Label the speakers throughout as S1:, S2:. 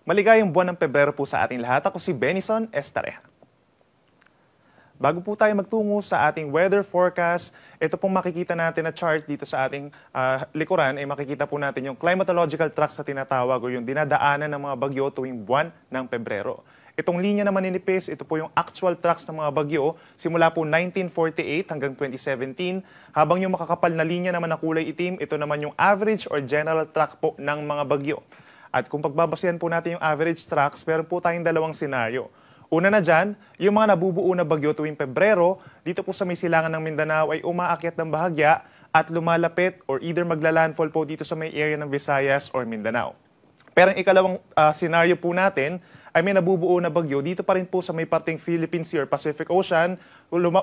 S1: Maligayang buwan ng Pebrero po sa ating lahat. Ako si Benison Estareja. Bago po tayo magtungo sa ating weather forecast, ito pong makikita natin na chart dito sa ating likuran ay makikita po natin yung climatological tracks na tinatawag o yung dinadaanan ng mga bagyo tuwing buwan ng Pebrero. Itong linya na maninipis, ito po yung actual tracks ng mga bagyo simula po 1948 hanggang 2017. Habang yung makakapal na linya naman na kulay itim, ito naman yung average or general track po ng mga bagyo. At kung pagbabasihan po natin yung average tracks, meron po tayong dalawang senaryo. Una na dyan, yung mga nabubuo na bagyo tuwing Pebrero, dito po sa may silangan ng Mindanao ay umaakyat ng bahagya at lumalapit or either maglalandfall po dito sa may area ng Visayas or Mindanao. Pero ang ikalawang senaryo po natin ay may nabubuo na bagyo dito pa rin po sa may parteng Philippine Sea or Pacific Ocean,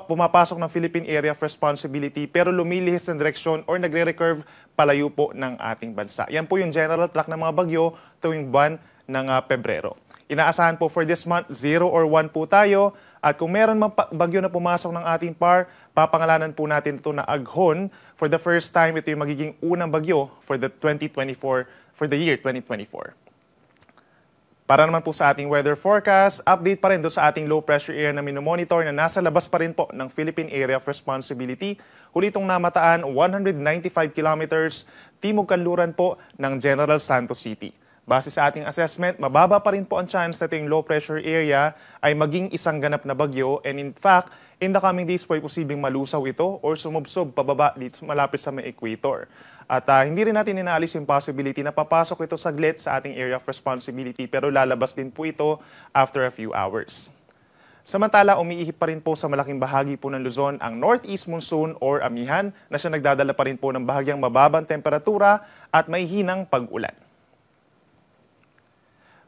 S1: pumapasok ng Philippine Area of Responsibility pero lumilihis ng direksyon or nagre-recurve palayo po ng ating bansa. Yan po yung general track ng mga bagyo tuwing buwan ng Pebrero. Inaasahan po for this month, 0 or 1 po tayo. At kung meron mang bagyo na pumasok ng ating PAR, papangalanan po natin ito na Aghon. For the first time, ito yung magiging unang bagyo for the year 2024. Para naman po sa ating weather forecast, update pa rin doon sa ating low pressure area na minomonitor na nasa labas pa rin po ng Philippine Area of Responsibility. Huli itong namataan 195 kilometers timog kanluran po ng General Santos City. Base sa ating assessment, mababa pa rin po ang chance na ating low pressure area ay maging isang ganap na bagyo, and in fact, in the coming days po ay posibleng malusaw ito or sumubsob pababa dito malapit sa may equator. At hindi rin natin inaalis yung possibility na papasok ito saglit sa ating area of responsibility pero lalabas din po ito after a few hours. Samantala, umiihip pa rin po sa malaking bahagi po ng Luzon ang northeast monsoon or amihan na siya nagdadala pa rin po ng bahagyang mababang temperatura at may hinang pag-ulan.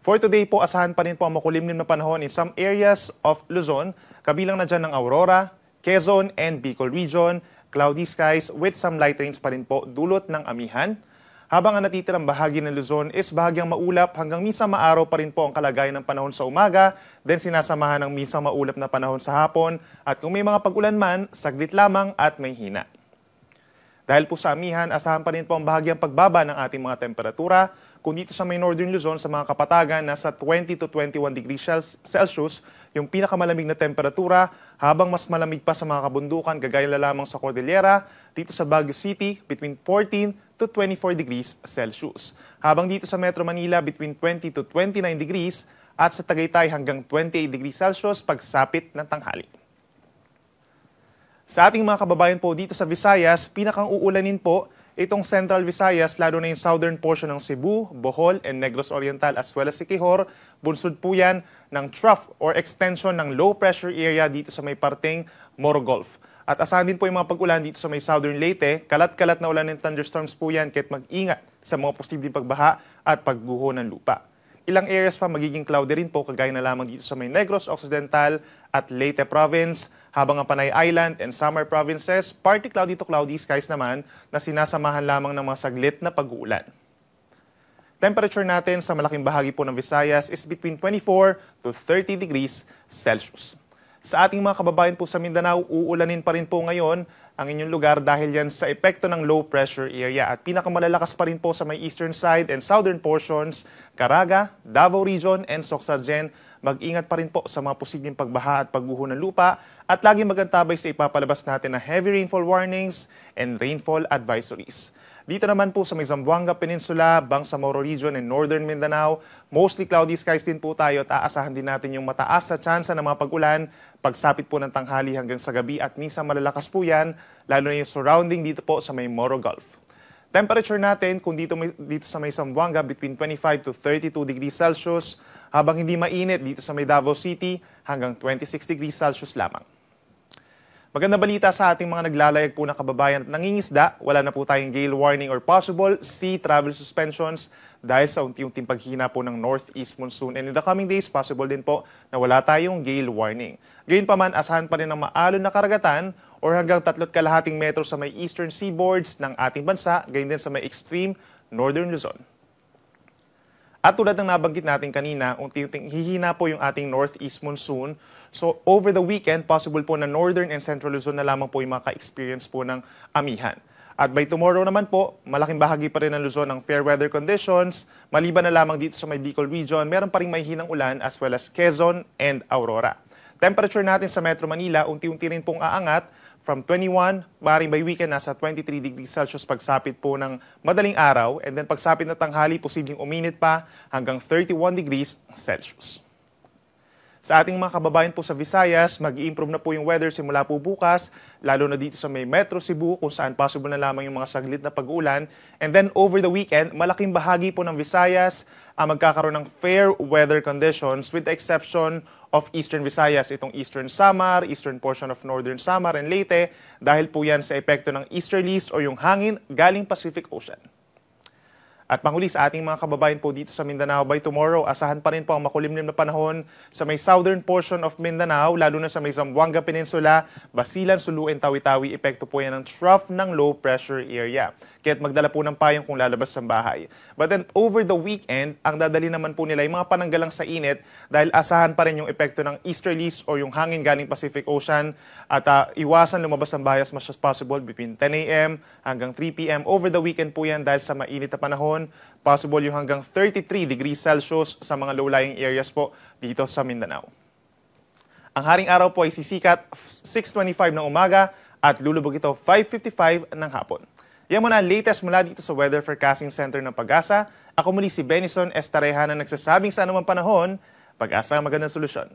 S1: For today po, asahan pa rin po ang makulimlim na panahon in some areas of Luzon, kabilang na dyan ng Aurora, Quezon, and Bicol Region. Cloudy skies with some light rains pa rin po dulot ng amihan. Habang ang natitirang bahagi ng Luzon is bahagyang maulap hanggang minsan maaraw pa rin po ang kalagayan ng panahon sa umaga, then sinasamahan ng minsan maulap na panahon sa hapon, at kung may mga pag-ulan man, saglit lamang at may hina. Dahil po sa amihan, asahan pa rin po ang bahagyang pagbaba ng ating mga temperatura. Kung dito sa may Northern Luzon, sa mga kapatagan, nasa 20 to 21 degrees Celsius, yung pinakamalamig na temperatura, habang mas malamig pa sa mga kabundukan, gagaya na lamang sa Cordillera, dito sa Baguio City, between 14 to 24 degrees Celsius. Habang dito sa Metro Manila, between 20 to 29 degrees, at sa Tagaytay hanggang 28 degrees Celsius pagsapit ng tanghali. Sa ating mga kababayan po dito sa Visayas, pinakang uulanin po itong Central Visayas, lalo na yung southern portion ng Cebu, Bohol, and Negros Oriental as well as Siquijor. Bunsod po yan ng trough or extension ng low pressure area dito sa may parteng Moro Gulf. At asahan din po yung mga pag-ulan dito sa may southern Leyte. Kalat-kalat na ulan ng thunderstorms po yan, kaya't mag-ingat sa mga posibleng pagbaha at pagguho ng lupa. Ilang areas pa magiging cloudy rin po, kagaya na lamang dito sa may Negros Occidental at Leyte Province, habang ang Panay Island and Samar provinces, partly cloudy to cloudy skies naman na sinasamahan lamang ng mga saglit na pag-uulan. Temperature natin sa malaking bahagi po ng Visayas is between 24 to 30 degrees Celsius. Sa ating mga kababayan po sa Mindanao, uulanin pa rin po ngayon ang inyong lugar dahil yan sa epekto ng low pressure area, at pinakamalalakas pa rin po sa may eastern side and southern portions, Caraga, Davao Region, and Soxargen. Mag-ingat pa rin po sa mga posibleng pagbaha at pagguho ng lupa, at laging magantabay sa ipapalabas natin na heavy rainfall warnings and rainfall advisories. Dito naman po sa may Zamboanga Peninsula, Bangsamoro Region, and Northern Mindanao, mostly cloudy skies din po tayo, at aasahan din natin yung mataas na tsansa ng mga pag-ulan pagsapit po ng tanghali hanggang sa gabi, at minsan malalakas po yan, lalo na yung surrounding dito po sa may Moro Gulf. Temperature natin kung dito sa may Zamboanga between 25 to 32 degrees Celsius, habang hindi mainit dito sa may Davao City hanggang 26 degrees Celsius lamang. Magandang balita sa ating mga naglalayag po na kababayan at nangingisda, wala na po tayong gale warning or possible sea travel suspensions dahil sa unti-unting paghina po ng northeast monsoon. And in the coming days, possible din po na wala tayong gale warning. Gayunpaman, asahan pa rin ng maalon na karagatan or hanggang 3.5 metro sa may eastern seaboards ng ating bansa, gayon din sa may extreme northern Luzon. At tulad ng nabanggit natin kanina, unti-unting hihina po yung ating northeast monsoon. So over the weekend, possible po na northern and central Luzon na lamang po yung maka-experience po ng amihan. At by tomorrow naman po, malaking bahagi pa rin ng Luzon ng fair weather conditions. Maliban na lamang dito sa may Bicol region, meron pa rin mahihinang ulan as well as Quezon and Aurora. Temperature natin sa Metro Manila, unti-unti rin pong aangat. From 21, maaaring by weekend nasa 23 degrees Celsius pagsapit po ng madaling araw. And then pagsapit na tanghali, posibleng uminit pa hanggang 31 degrees Celsius. Sa ating mga kababayan po sa Visayas, mag-i-improve na po yung weather simula po bukas, lalo na dito sa may Metro Cebu kung saan possible na lamang yung mga saglit na pag-ulan. And then over the weekend, malaking bahagi po ng Visayas magkakaroon ng fair weather conditions with the exception of Eastern Visayas, itong Eastern Samar, Eastern portion of Northern Samar and Leyte, dahil po yan sa epekto ng easterlies o yung hangin galing Pacific Ocean. At panghuli sa ating mga kababayan po dito sa Mindanao, by tomorrow, asahan pa rin po ang makulimlim na panahon sa may southern portion of Mindanao, lalo na sa may Zamboanga Peninsula, Basilan, Sulu, and Tawi-Tawi. Epekto po yan ng trough ng low pressure area. Kaya't magdala po ng payong kung lalabas sa bahay. But then over the weekend, ang dadali naman po nila yung mga pananggalang sa init dahil asahan pa rin yung epekto ng easterlies o yung hangin galing Pacific Ocean at iwasan lumabas ng bahay as much as possible between 10 a.m. hanggang 3 p.m. Over the weekend po yan dahil sa mainit na panahon, possible yung hanggang 33 degrees Celsius sa mga low-lying areas po dito sa Mindanao. Ang haring araw po ay sisikat 6:25 ng umaga at lulubog ito 5:55 ng hapon. Yan muna ang latest mula dito sa Weather Forecasting Center ng Pag-asa. Ako muli si Benison Estareha na nagsasabing sa anumang panahon, Pag-asa ang magandang solusyon.